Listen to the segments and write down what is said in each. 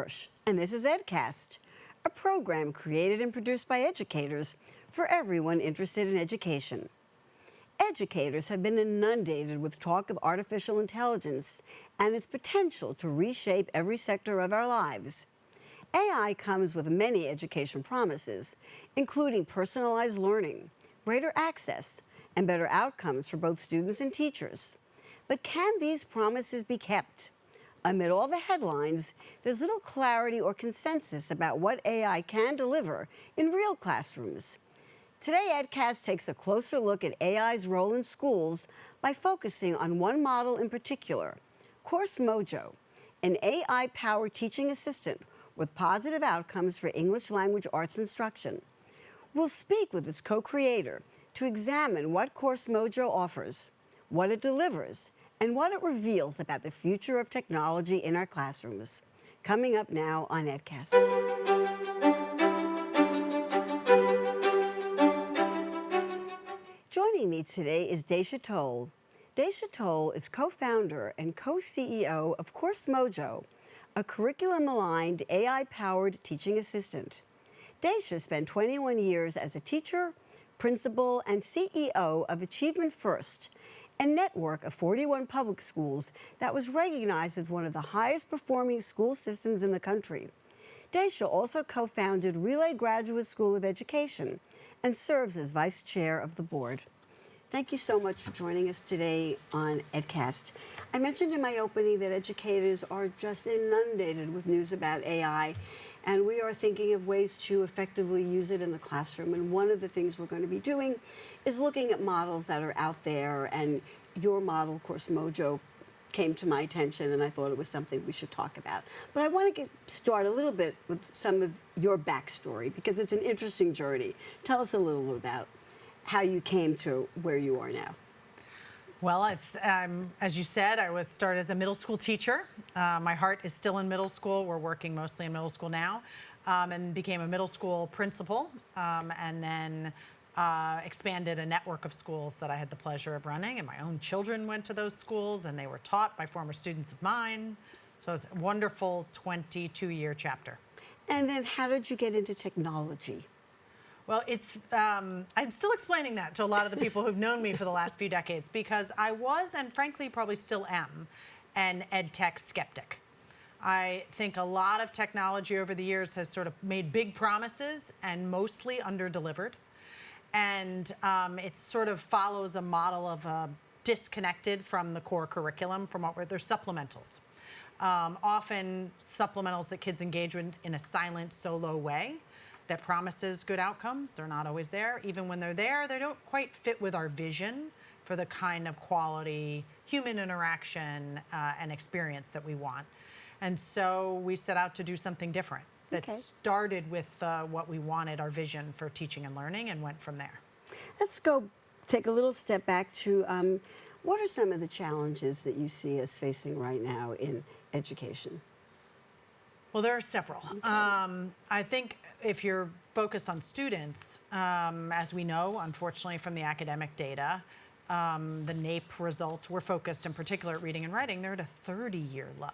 Hirsch, and this is EdCast, a program created and produced by educators for everyone interested in education. Educators have been inundated with talk of artificial intelligence and its potential to reshape every sector of our lives. AI comes with many education promises, including personalized learning, greater access, and better outcomes for both students and teachers. But can these promises be kept? Amid all the headlines, there's little clarity or consensus about what AI can deliver in real classrooms. Today, EdCast takes a closer look at AI's role in schools by focusing on one model in particular, Coursemojo, an AI-powered teaching assistant with positive outcomes for English language arts instruction. We'll speak with its co-creator to examine what Coursemojo offers, what it delivers, and what it reveals about the future of technology in our classrooms. Coming up now on EdCast. Joining me today is Dacia Toll. Dacia Toll is co-founder and co-CEO of Coursemojo, a curriculum-aligned, AI-powered teaching assistant. Dacia spent 21 years as a teacher, principal, and CEO of Achievement First, a network of 41 public schools that was recognized as one of the highest performing school systems in the country. Dacia also co-founded Relay Graduate School of Education and serves as vice chair of the board. Thank you so much for joining us today on EdCast. I mentioned in my opening that educators are just inundated with news about AI, and we are thinking of ways to effectively use it in the classroom. And one of the things we're going to be doing is looking at models that are out there, and your model, Coursemojo, came to my attention, and I thought it was something we should talk about. But I want to start a little bit with some of your backstory, because it's an interesting journey. Tell us a little about how you came to where you are now. Well, it's, as you said, I started as a middle school teacher. My heart is still in middle school. We're working mostly in middle school now, and became a middle school principal, and then expanded a network of schools that I had the pleasure of running, and my own children went to those schools, and they were taught by former students of mine. So it's a wonderful 22-year chapter. And then how did you get into technology? Well, I'm still explaining that to a lot of the people who've known me for the last few decades, because I was, and frankly probably still am, an ed tech skeptic. I think a lot of technology over the years has sort of made big promises and mostly under-delivered. And it sort of follows a model of disconnected from the core curriculum, from what they're supplementals. Often supplementals that kids engage in a silent, solo way that promises good outcomes. They're not always there. Even when they're there, they don't quite fit with our vision for the kind of quality human interaction and experience that we want. And so we set out to do something different that started with what we wanted, our vision for teaching and learning, and went from there. Let's go take a little step back to what are some of the challenges that you see us facing right now in education? Well, there are several. I think if you're focused on students, as we know, unfortunately, from the academic data, the NAEP results were focused in particular at reading and writing. They're at a 30-year low.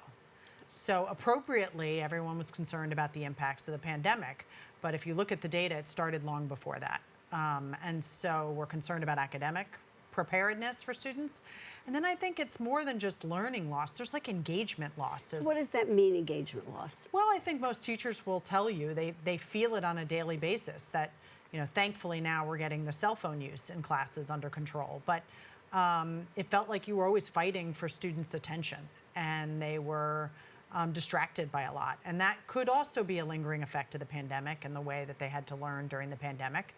So appropriately, everyone was concerned about the impacts of the pandemic. But if you look at the data, it started long before that. And so we're concerned about academic preparedness for students. And then I think it's more than just learning loss. There's like engagement losses. So what does that mean, engagement loss? Well, I think most teachers will tell you they feel it on a daily basis that, you know, thankfully now we're getting the cell phone use in classes under control. But it felt like you were always fighting for students' attention, and they were distracted by a lot. And that could also be a lingering effect of the pandemic and the way that they had to learn during the pandemic.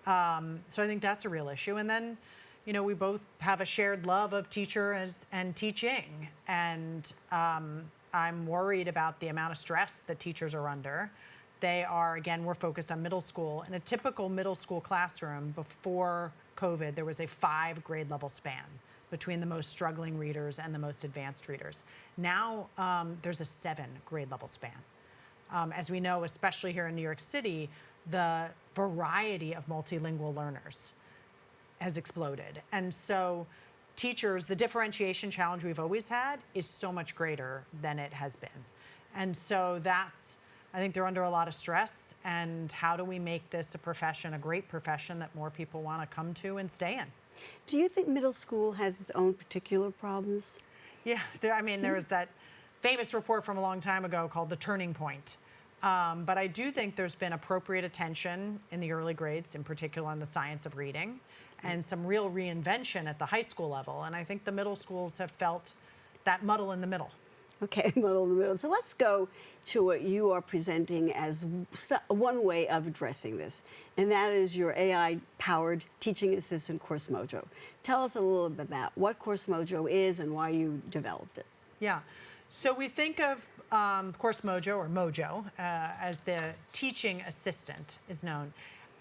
So I think that's a real issue. And then, you know, we both have a shared love of teachers and teaching. And I'm worried about the amount of stress that teachers are under. They are, again, we're focused on middle school. In a typical middle school classroom before COVID, there was a 5 grade level span between the most struggling readers and the most advanced readers. Now there's a 7 grade level span. As we know, especially here in New York City, the variety of multilingual learners has exploded. And so teachers, the differentiation challenge we've always had is so much greater than it has been. And so I think they're under a lot of stress. And how do we make this a profession, a great profession that more people want to come to and stay in? Do you think middle school has its own particular problems? Yeah, there was that famous report from a long time ago called The Turning Point. But I do think there's been appropriate attention in the early grades, in particular on the science of reading, and some real reinvention at the high school level. And I think the middle schools have felt that muddle in the middle. Okay, muddle in the middle. So let's go to what you are presenting as one way of addressing this, and that is your AI-powered teaching assistant, Coursemojo. Tell us a little bit about what Coursemojo is and why you developed it. Yeah, so we think of Coursemojo, or Mojo, as the teaching assistant is known.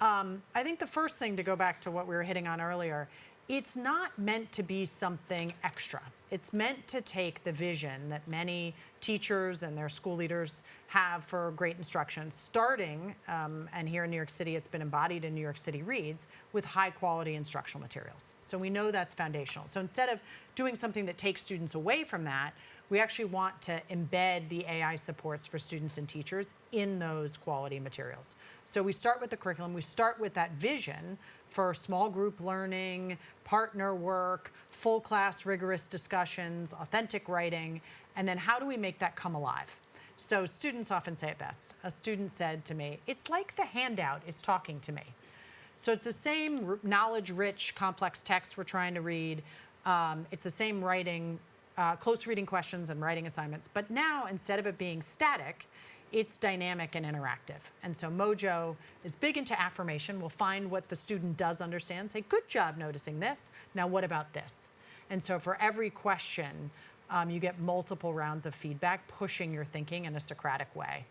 I think the first thing, to go back to what we were hitting on earlier, it's not meant to be something extra. It's meant to take the vision that many teachers and their school leaders have for great instruction, starting, and here in New York City, it's been embodied in New York City Reads, with high quality instructional materials. So we know that's foundational. So instead of doing something that takes students away from that, we actually want to embed the AI supports for students and teachers in those quality materials. So we start with the curriculum, we start with that vision for small group learning, partner work, full class rigorous discussions, authentic writing, and then how do we make that come alive? So students often say it best. A student said to me, it's like the handout is talking to me. So it's the same knowledge-rich, complex text we're trying to read. It's the same writing, close reading questions and writing assignments. But now, instead of it being static, it's dynamic and interactive. And so Mojo is big into affirmation. We'll find what the student does understand, say, good job noticing this. Now, what about this? And so for every question, you get multiple rounds of feedback, pushing your thinking in a Socratic way.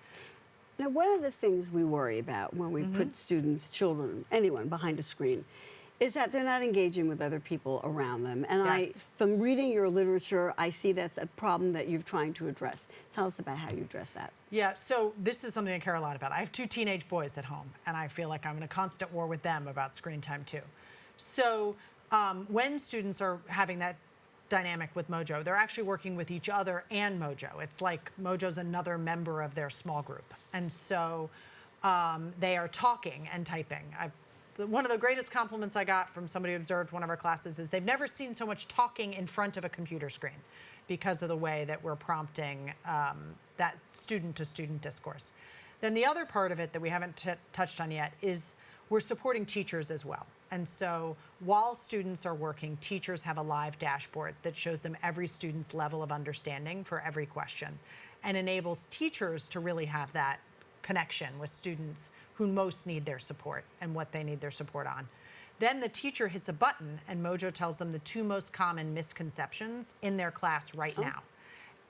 Now, one of the things we worry about when we put students, children, anyone behind a screen is that they're not engaging with other people around them. And Yes. from reading your literature, I see that's a problem that you're trying to address. Tell us about how you address that. Yeah, so this is something I care a lot about. I have 2 teenage boys at home, and I feel like I'm in a constant war with them about screen time too. So when students are having that dynamic with Mojo, they're actually working with each other and Mojo. It's like Mojo's another member of their small group. And so they are talking and typing. One of the greatest compliments I got from somebody who observed one of our classes is they've never seen so much talking in front of a computer screen because of the way that we're prompting that student-to-student discourse. Then the other part of it that we haven't touched on yet is we're supporting teachers as well. And so while students are working, teachers have a live dashboard that shows them every student's level of understanding for every question and enables teachers to really have that connection with students who most need their support and what they need their support on. Then the teacher hits a button and Mojo tells them the 2 most common misconceptions in their class right now.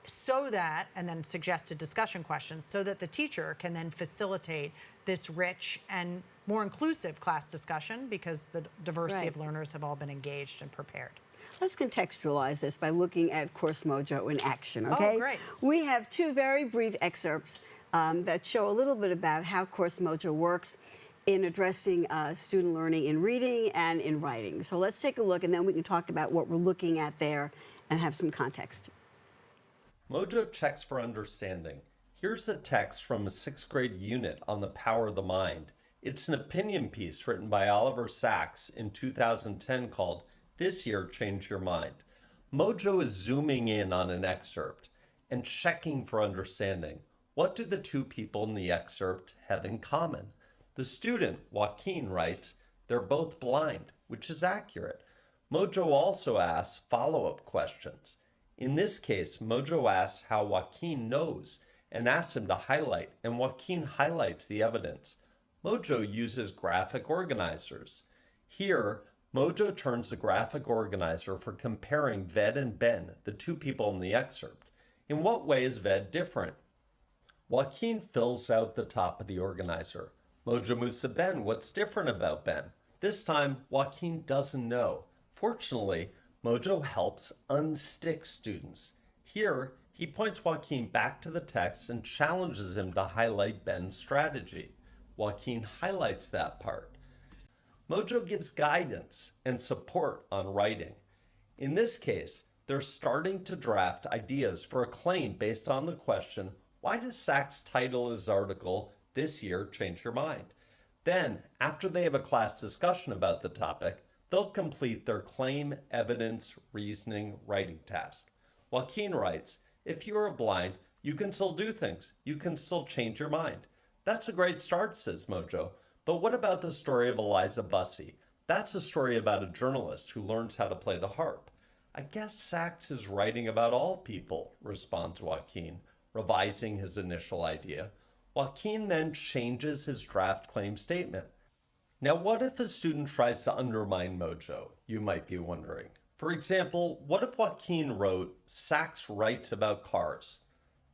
So that, and then suggested discussion questions, so that the teacher can then facilitate this rich and more inclusive class discussion because the diversity of learners have all been engaged and prepared. Let's contextualize this by looking at Coursemojo in action, okay? Oh, great. We have 2 very brief excerpts that show a little bit about how Coursemojo works in addressing student learning in reading and in writing. So let's take a look, and then we can talk about what we're looking at there and have some context. Mojo checks for understanding. Here's a text from a 6th grade unit on the power of the mind. It's an opinion piece written by Oliver Sacks in 2010 called "This Year Change Your Mind." Mojo is zooming in on an excerpt and checking for understanding. What do the 2 people in the excerpt have in common? The student, Joaquin, writes, they're both blind, which is accurate. Mojo also asks follow-up questions. In this case, Mojo asks how Joaquin knows and asks him to highlight, and Joaquin highlights the evidence. Mojo uses graphic organizers. Here, Mojo turns the graphic organizer for comparing Ved and Ben, the 2 people in the excerpt. In what way is Ved different? Joaquin fills out the top of the organizer. Mojo moves to Ben. What's different about Ben? This time, Joaquin doesn't know. Fortunately, Mojo helps unstick students. Here, he points Joaquin back to the text and challenges him to highlight Ben's strategy. Joaquin highlights that part. Mojo gives guidance and support on writing. In this case, they're starting to draft ideas for a claim based on the question, Why does Sachs title his article, "This Year Change Your Mind"? Then, after they have a class discussion about the topic, they'll complete their claim, evidence, reasoning, writing task. Joaquin writes, "If you are blind, you can still do things. You can still change your mind." That's a great start, says Mojo. But what about the story of Eliza Bussey? That's a story about a journalist who learns how to play the harp. I guess Sachs is writing about all people, responds Joaquin, revising his initial idea. Joaquin then changes his draft claim statement. Now, what if a student tries to undermine Mojo, you might be wondering. For example, what if Joaquin wrote, "Sachs writes about cars"?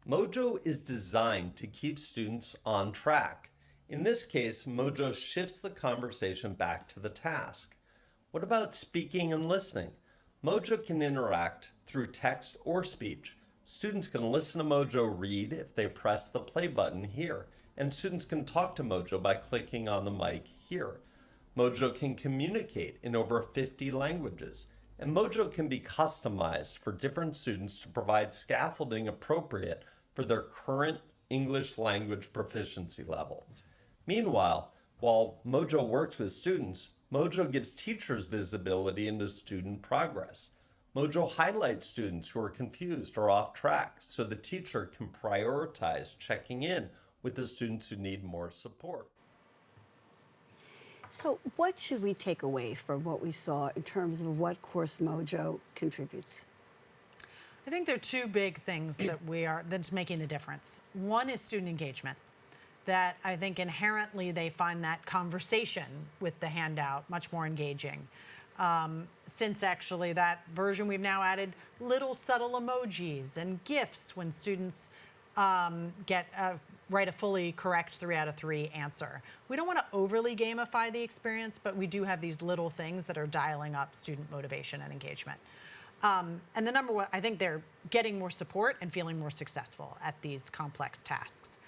Mojo is designed to keep students on track. In this case, Mojo shifts the conversation back to the task. What about speaking and listening? Mojo can interact through text or speech. Students can listen to Mojo read if they press the play button here, and students can talk to Mojo by clicking on the mic here. Mojo can communicate in over 50 languages, and Mojo can be customized for different students to provide scaffolding appropriate for their current English language proficiency level. Meanwhile, while Mojo works with students, Mojo gives teachers visibility into student progress. Mojo highlights students who are confused or off track so the teacher can prioritize checking in with the students who need more support. So what should we take away from what we saw in terms of what Coursemojo contributes? I think there are two big things that's making the difference. One is student engagement. That I think inherently they find that conversation with the handout much more engaging. Since actually that version, we've now added little subtle emojis and GIFs when students write a fully correct 3 out of 3 answer. We don't want to overly gamify the experience, but we do have these little things that are dialing up student motivation and engagement. And the number one, I think they're getting more support and feeling more successful at these complex tasks.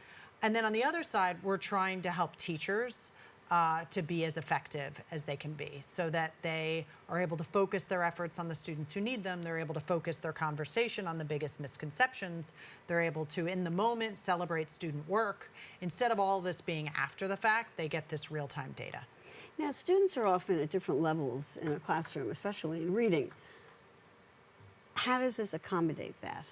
And then on the other side, we're trying to help teachers to be as effective as they can be so that they are able to focus their efforts on the students who need them. They're able to focus their conversation on the biggest misconceptions. They're able to, in the moment, celebrate student work. Instead of all this being after the fact, they get this real-time data. Now, students are often at different levels in a classroom, especially in reading. How does this accommodate that?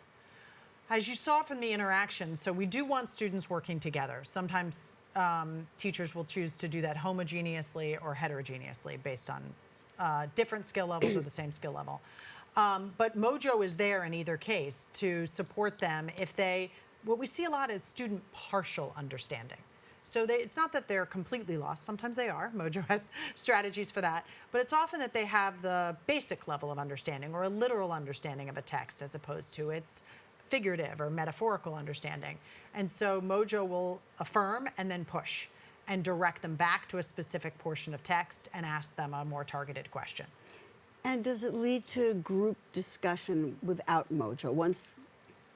As you saw from the interaction, so we do want students working together. Sometimes teachers will choose to do that homogeneously or heterogeneously based on different skill levels or the same skill level. But Mojo is there in either case to support them if what we see a lot is student partial understanding. So it's not that they're completely lost. Sometimes they are. Mojo has strategies for that. But it's often that they have the basic level of understanding or a literal understanding of a text as opposed to its figurative or metaphorical understanding. And so Mojo will affirm and then push and direct them back to a specific portion of text and ask them a more targeted question. And does it lead to group discussion without Mojo?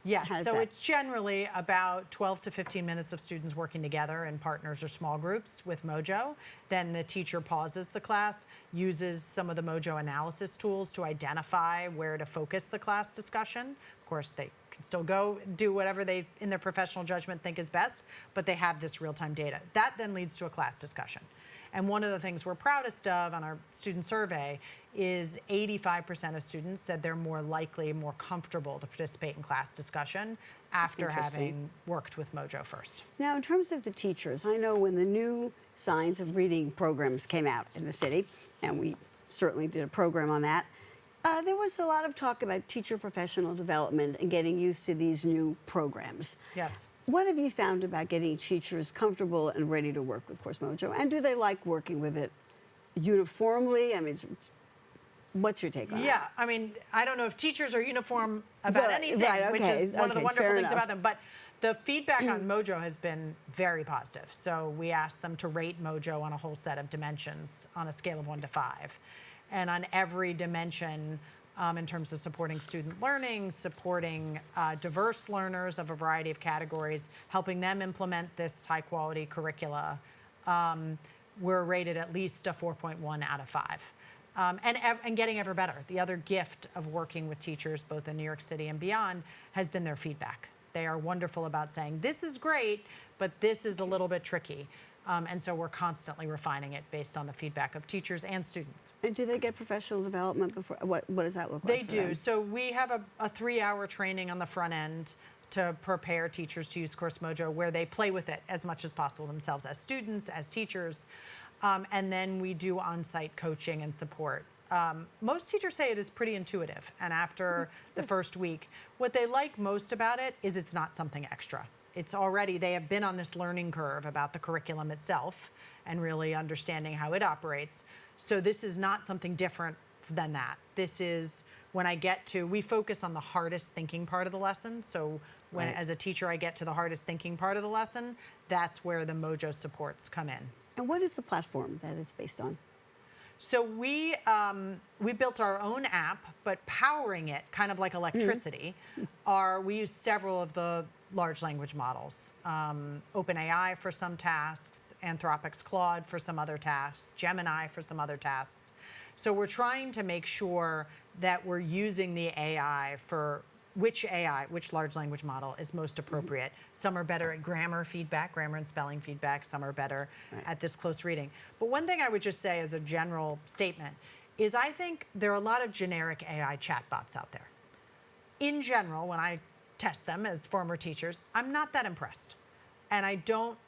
Yes, so it's generally about 12 to 15 minutes of students working together in partners or small groups with Mojo. Then the teacher pauses the class, uses some of the Mojo analysis tools to identify where to focus the class discussion. Of course, they can still go do whatever they, in their professional judgment, think is best, but they have this real-time data. That then leads to a class discussion. And one of the things we're proudest of on our student survey is 85% of students said they're more likely, more comfortable to participate in class discussion after having worked with Mojo first. Now, in terms of the teachers, I know when the new Science of Reading programs came out in the city, and we certainly did a program on that, there was a lot of talk about teacher professional development and getting used to these new programs. Yes. What have you found about getting teachers comfortable and ready to work with Coursemojo? And do they like working with it uniformly? I mean, what's your take on that? Yeah, I mean, I don't know if teachers are uniform about anything, which is one of the wonderful things about them. But the feedback on Mojo has been very positive. So we asked them to rate Mojo on a whole set of dimensions on a scale of 1 to 5. And on every dimension, in terms of supporting student learning, supporting diverse learners of a variety of categories, helping them implement this high-quality curricula, we're rated at least a 4.1 out of 5. And getting ever better. The other gift of working with teachers, both in New York City and beyond, has been their feedback. they are wonderful about saying, this is great, but this is a little bit tricky. And so we're constantly refining it based on the feedback of teachers and students. And do they get professional development before? What does that look They like? do. So we have a 3-hour training on the front end to prepare teachers to use Coursemojo, where they play with it as much as possible themselves as students, as teachers. And then we do on-site coaching and support. Most teachers say it is pretty intuitive. And after the first week, what they like most about it is it's not something extra. It's already, they have been on this learning curve about the curriculum itself and really understanding how it operates. So this is not something different than that. This is when I get to, we focus on the hardest thinking part of the lesson. So when, as a teacher, I get to the hardest thinking part of the lesson, that's where the Mojo supports come in. And what is the platform that it's based on? So we built our own app, but powering it, kind of like electricity, we use several of the large language models. OpenAI for some tasks, Anthropic's Claude for some other tasks, Gemini for some other tasks. So we're trying to make sure that we're using the AI for which large language model is most appropriate. Some are better at grammar feedback, grammar and spelling feedback. Some are better at this close reading. But one thing I would just say as a general statement is I think there are a lot of generic AI chatbots out there. In general, when I test them as former teachers, I'm not that impressed. And I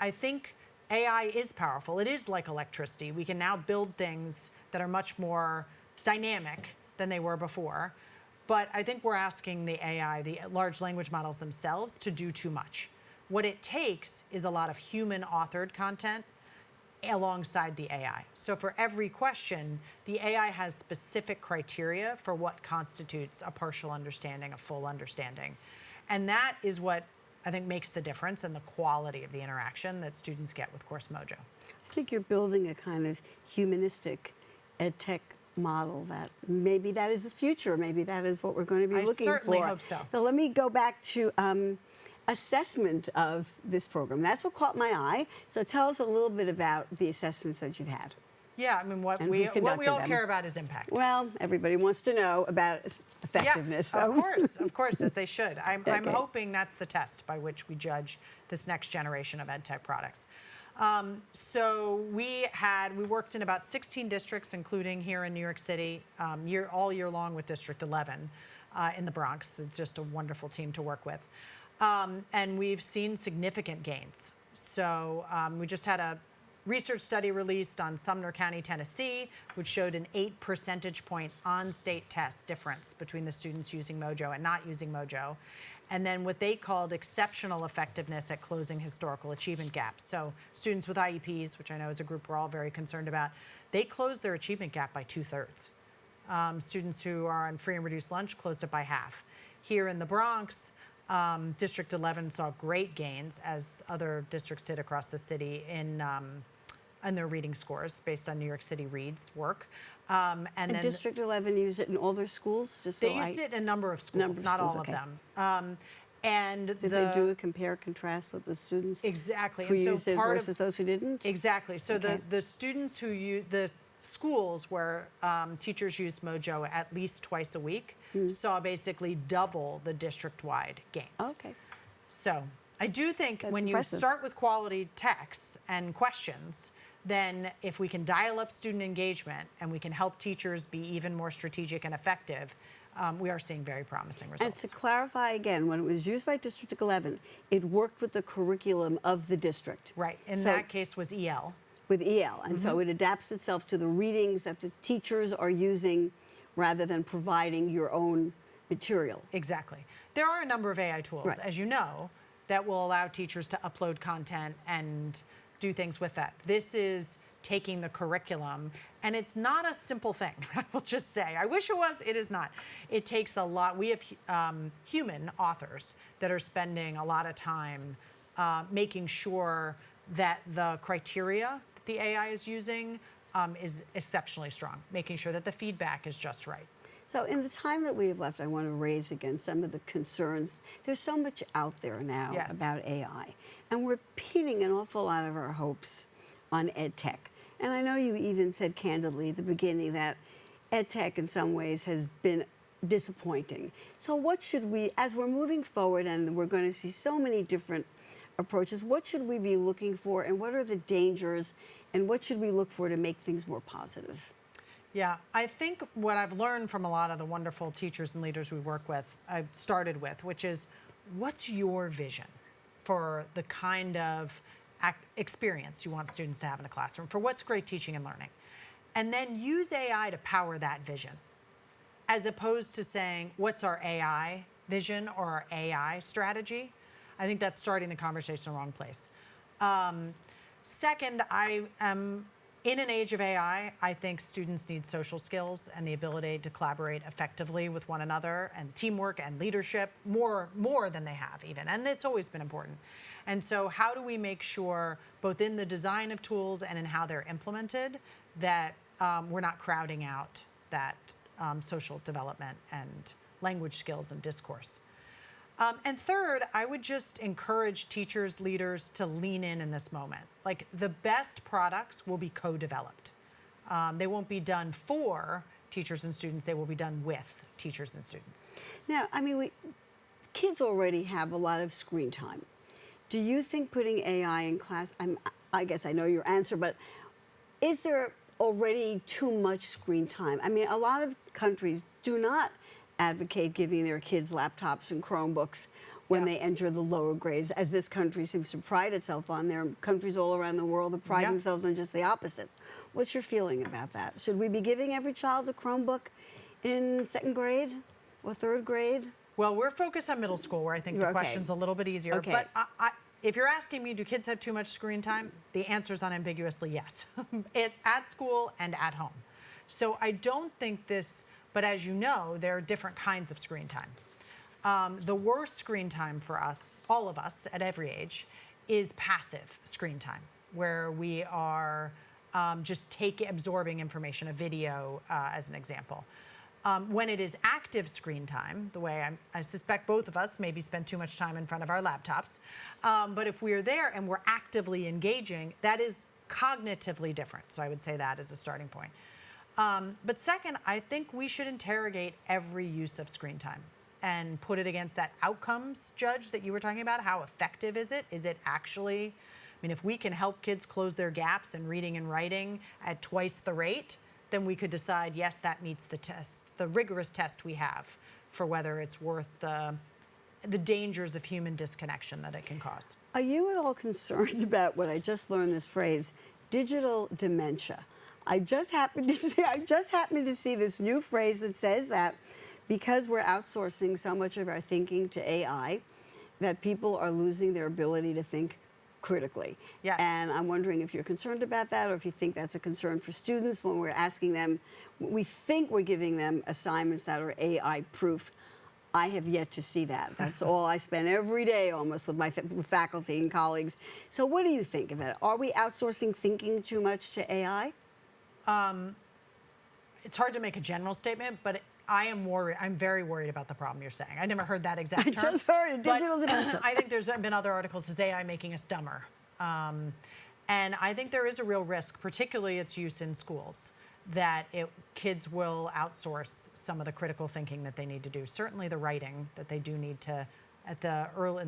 think AI is powerful. It is like electricity. We can now build things that are much more dynamic than they were before. But I think we're asking the AI, the large language models themselves, to do too much. What it takes is a lot of human authored content alongside the AI. So for every question, the AI has specific criteria for what constitutes a partial understanding, a full understanding. And that is what I think makes the difference in the quality of the interaction that students get with Coursemojo. I think you're building a kind of humanistic ed tech model that maybe that is the future. Maybe that is what we're going to be looking for. I certainly hope so. So let me go back to assessment of this program. That's what caught my eye. So tell us a little bit about the assessments that you've had. Yeah, I mean, what we all care about is impact. Well, everybody wants to know about effectiveness. Yeah, so. of course, as they should. I'm hoping that's the test by which we judge this next generation of ed tech products. So we worked in about 16 districts, including here in New York City, all year long with District 11 in the Bronx. It's just a wonderful team to work with. And we've seen significant gains. So we just had a research study released on Sumner County, Tennessee, which showed an 8 percentage point on-state test difference between the students using Mojo and not using Mojo. And then what they called exceptional effectiveness at closing historical achievement gaps. So students with IEPs, which I know is a group we're all very concerned about, they closed their achievement gap by 2/3. Students who are on free and reduced lunch closed it by half. Here in the Bronx, District 11 saw great gains, as other districts did across the city, in their reading scores based on New York City Reads work. And then District 11 used it in all their schools? They used it in a number of schools, not all of them. And did they do a compare contrast with the students exactly who and so used it part versus those who didn't? Exactly. So the students who the schools where teachers used Mojo at least twice a week saw basically double the district-wide gains. Okay. So I do think when you start with quality texts and questions, then if we can dial up student engagement and we can help teachers be even more strategic and effective, we are seeing very promising results. And to clarify again, when it was used by District 11, it worked with the curriculum of the district. Right. In that case was EL. With EL. And so it adapts itself to the readings that the teachers are using rather than providing your own material. Exactly. There are a number of AI tools, as you know, that will allow teachers to upload content and do things with that. This is taking the curriculum, and it's not a simple thing, I will just say. I wish it was, it is not. It takes a lot. We have human authors that are spending a lot of time making sure that the criteria that the AI is using is exceptionally strong, making sure that the feedback is just right. So in the time that we have left, I want to raise again some of the concerns. There's so much out there now about AI, and we're pinning an awful lot of our hopes on ed tech. And I know you even said candidly at the beginning that ed tech in some ways has been disappointing. So what should we, as we're moving forward and we're going to see so many different approaches, what should we be looking for and what are the dangers and what should we look for to make things more positive? Yeah, I think what I've learned from a lot of the wonderful teachers and leaders we work with, I've started with, which is what's your vision for the kind of experience you want students to have in a classroom, for what's great teaching and learning? And then use AI to power that vision, as opposed to saying, what's our AI vision or our AI strategy? I think that's starting the conversation in the wrong place. Second, I am in an age of AI, I think students need social skills and the ability to collaborate effectively with one another and teamwork and leadership more than they have even. And it's always been important. And so how do we make sure, both in the design of tools and in how they're implemented, that we're not crowding out that social development and language skills and discourse? And third, I would just encourage teachers, leaders to lean in this moment. Like, the best products will be co-developed. They won't be done for teachers and students, they will be done with teachers and students. Now, I mean, kids already have a lot of screen time. Do you think putting AI in class, I guess I know your answer, but is there already too much screen time? I mean, a lot of countries do not advocate giving their kids laptops and Chromebooks when they enter the lower grades, as this country seems to pride itself on. There are countries all around the world that pride themselves on just the opposite. What's your feeling about that? Should we be giving every child a Chromebook in second grade or third grade? Well, we're focused on middle school, where I think the question's a little bit easier. Okay. But if you're asking me, do kids have too much screen time? The answer is unambiguously yes, at school and at home. So I don't think this, but as you know, there are different kinds of screen time. The worst screen time for us, all of us at every age, is passive screen time, where we are just absorbing information, a video as an example. When it is active screen time, the way I suspect both of us maybe spend too much time in front of our laptops, but if we're there and we're actively engaging, that is cognitively different. So I would say that as a starting point. But second, I think we should interrogate every use of screen time and put it against that outcomes judge that you were talking about. How effective is it? Is it actually, I mean, if we can help kids close their gaps in reading and writing at twice the rate, then we could decide, yes, that meets the test, the rigorous test we have for whether it's worth the dangers of human disconnection that it can cause. Are you at all concerned about what I just learned, this phrase, digital dementia? I just happened to see this new phrase that says that because we're outsourcing so much of our thinking to AI, that people are losing their ability to think critically. Yes. And I'm wondering if you're concerned about that, or if you think that's a concern for students when we're asking them, we think we're giving them assignments that are AI proof. I have yet to see that. That's all I spend every day almost with my faculty and colleagues. So what do you think of that? Are we outsourcing thinking too much to AI? It's hard to make a general statement, but I am worried. I'm very worried about the problem you're saying. I never heard that exact term. I just heard it, digital dementia. I think there's been other articles that say AI making us dumber. And I think there is a real risk, particularly its use in schools, that kids will outsource some of the critical thinking that they need to do. Certainly the writing that they do need to, in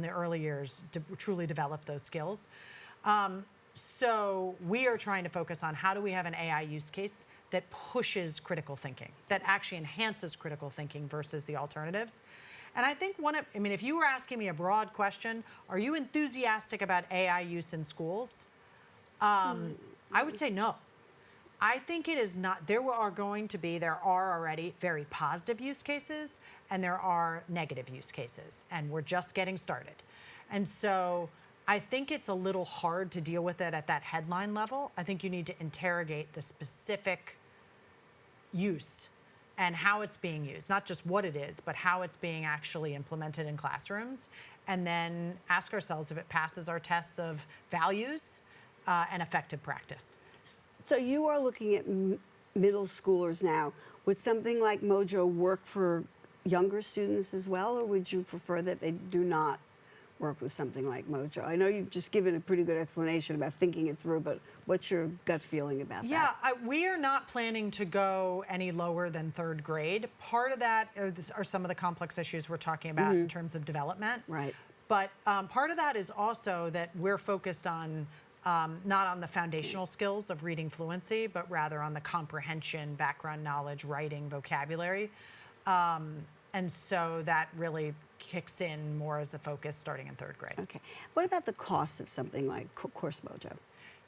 the early years, to truly develop those skills. So we are trying to focus on how do we have an AI use case that pushes critical thinking, that actually enhances critical thinking versus the alternatives. And I think if you were asking me a broad question, are you enthusiastic about AI use in schools? I would say no. I think it is not. There are already very positive use cases, and there are negative use cases, and we're just getting started. And so I think it's a little hard to deal with it at that headline level. I think you need to interrogate the specific use and how it's being used, not just what it is, but how it's being actually implemented in classrooms, and then ask ourselves if it passes our tests of values and effective practice. So you are looking at middle schoolers now. Would something like Mojo work for younger students as well, or would you prefer that they do not work with something like Mojo? I know you've just given a pretty good explanation about thinking it through, but what's your gut feeling about Yeah, that? we are not planning to go any lower than third grade. Part of that are some of the complex issues we're talking about in terms of development. Right. But part of that is also that we're focused on not on the foundational skills of reading fluency, but rather on the comprehension, background knowledge, writing, vocabulary. And so that really kicks in more as a focus starting in third grade. Okay. What about the cost of something like Coursemojo?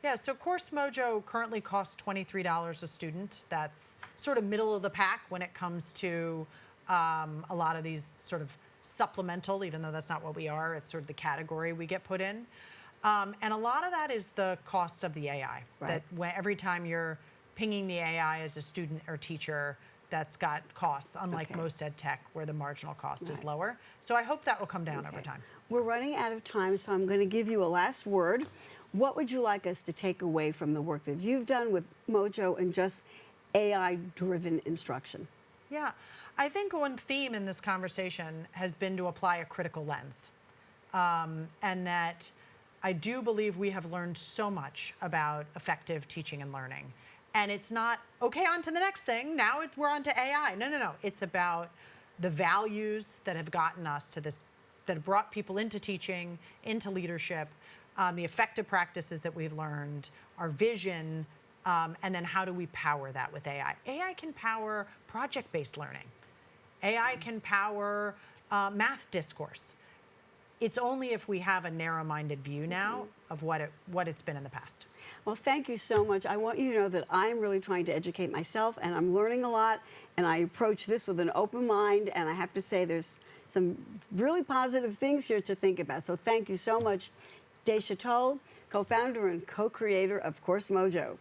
Yeah, so Coursemojo currently costs $23 a student. That's sort of middle of the pack when it comes to a lot of these sort of supplemental, even though that's not what we are, it's sort of the category we get put in. And a lot of that is the cost of the AI. Right. That every time you're pinging the AI as a student or teacher, that's got costs, unlike Okay. most ed tech where the marginal cost is lower. So I hope that will come down over Okay. time. We're running out of time, so I'm going to give you a last word. What would you like us to take away from the work that you've done with Mojo and just AI-driven instruction? Yeah, I think one theme in this conversation has been to apply a critical lens. And that I do believe we have learned so much about effective teaching and learning. And it's not, okay, on to the next thing, now we're on to AI. No. It's about the values that have gotten us to this, that have brought people into teaching, into leadership, the effective practices that we've learned, our vision, and then how do we power that with AI? AI can power project-based learning. AI can power math discourse. It's only if we have a narrow-minded view now of what it's been in the past. Well, thank you so much. I want you to know that I'm really trying to educate myself, and I'm learning a lot, and I approach this with an open mind, and I have to say there's some really positive things here to think about. So thank you so much, Dacia Toll, co-founder and co-creator of Coursemojo.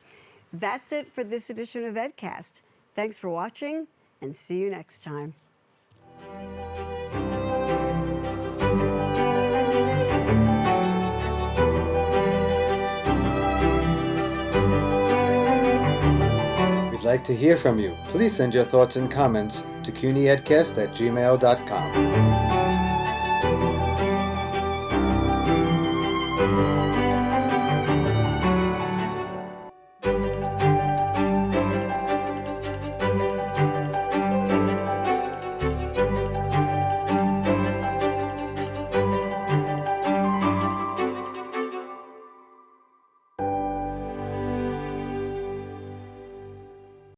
That's it for this edition of EdCast. Thanks for watching, and see you next time. We'd like to hear from you. Please send your thoughts and comments to CUNYEdcast@gmail.com.